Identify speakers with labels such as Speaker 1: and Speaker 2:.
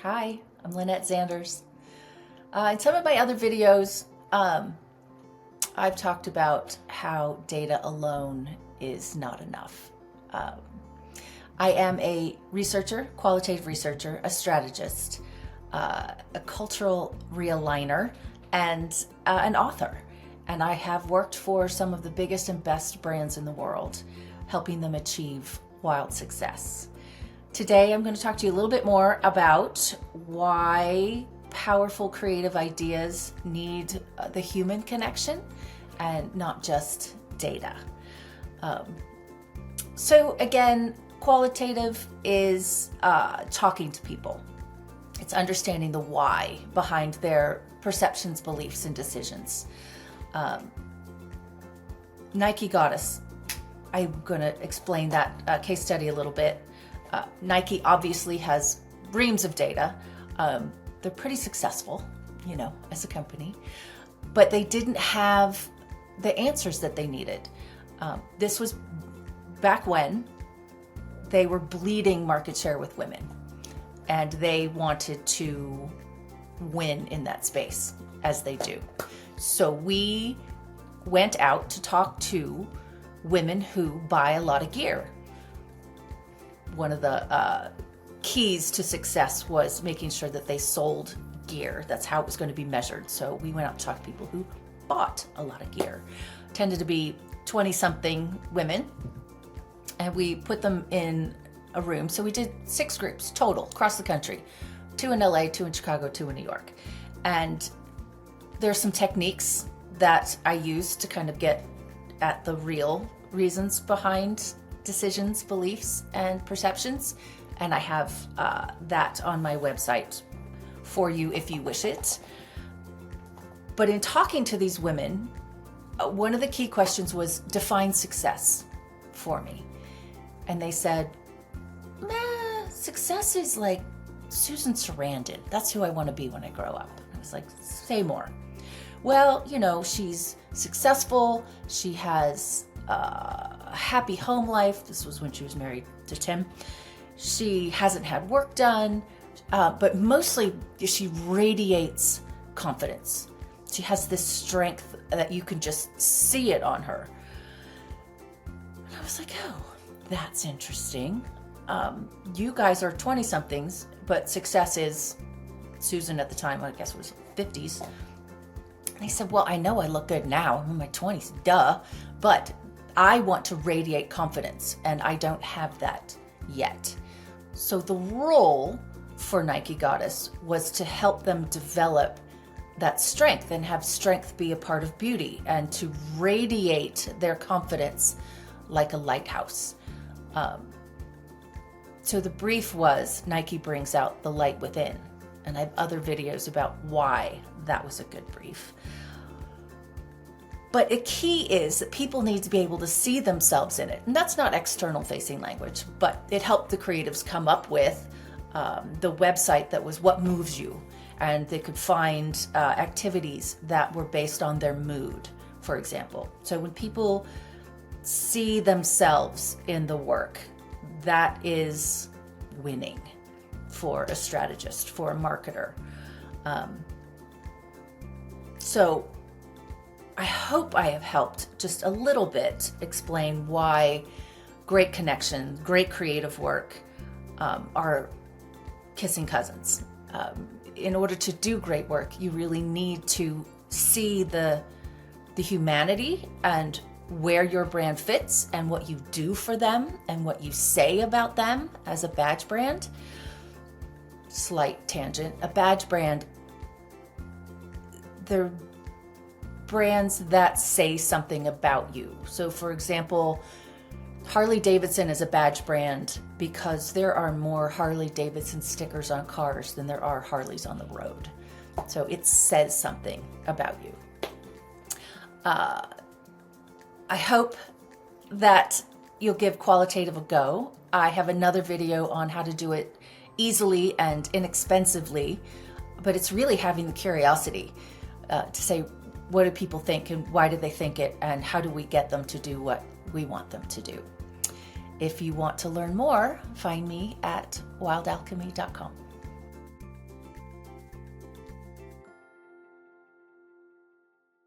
Speaker 1: Hi, I'm Lynette Xanders. In some of my other videos, I've talked about how data alone is not enough. Um, I am a researcher, qualitative researcher, a strategist, a cultural realigner, and an author. And I have worked for some of the biggest and best brands in the world, helping them achieve wild success. Today, I'm going to talk to you a little bit more about why powerful creative ideas need the human connection and not just data. So again, qualitative is talking to people. It's understanding the why behind their perceptions, beliefs, and decisions. Nike Goddess. I'm going to explain that case study a little bit. Nike obviously has reams of data. They're pretty successful, as a company, but they didn't have the answers that they needed. This was back when they were bleeding market share with women, and they wanted to win in that space, as they do. So we went out to talk to women who buy a lot of gear. One of the keys to success was making sure that they sold gear. That's how it was going to be measured. So we went out to talk to people who bought a lot of gear. Tended to be 20-something women, and we put them in a room. So we did 6 groups total across the country, 2 in LA, 2 in Chicago, 2 in New York. And there's some techniques that I used to kind of get at the real reasons behind decisions, beliefs, and perceptions. And I have that on my website for you if you wish it. But in talking to these women, one of the key questions was define success for me. And they said, success is like Susan Sarandon. That's who I want to be when I grow up. I was like, say more. Well, she's successful. She has a happy home life. This was when she was married to Tim. She hasn't had work done, but mostly she radiates confidence. She has this strength that you can just see it on her. And I was like, oh, that's interesting. You guys are 20-somethings, but success is, Susan at the time, I guess was 50s. And I said, well, I know I look good now. I'm in my 20s, duh. But I want to radiate confidence, and I don't have that yet. So the role for Nike Goddess was to help them develop that strength and have strength be a part of beauty and to radiate their confidence like a lighthouse. So the brief was Nike brings out the light within. And I have other videos about why that was a good brief. But a key is that people need to be able to see themselves in it. And that's not external facing language, but it helped the creatives come up with the website that was what moves you. And they could find activities that were based on their mood, for example. So when people see themselves in the work, that is winning for a strategist, for a marketer. So I hope I have helped just a little bit explain why great connection, great creative work are kissing cousins. In order to do great work, you really need to see the humanity and where your brand fits and what you do for them and what you say about them as a badge brand. Slight tangent. A badge brand, they're brands that say something about you. So for example, Harley Davidson is a badge brand because there are more Harley Davidson stickers on cars than there are Harleys on the road. So it says something about you. I hope that you'll give qualitative a go. I have another video on how to do it easily and inexpensively, but it's really having the curiosity to say, what do people think and why do they think it, and how do we get them to do what we want them to do? If you want to learn more, find me at wildalchemy.com.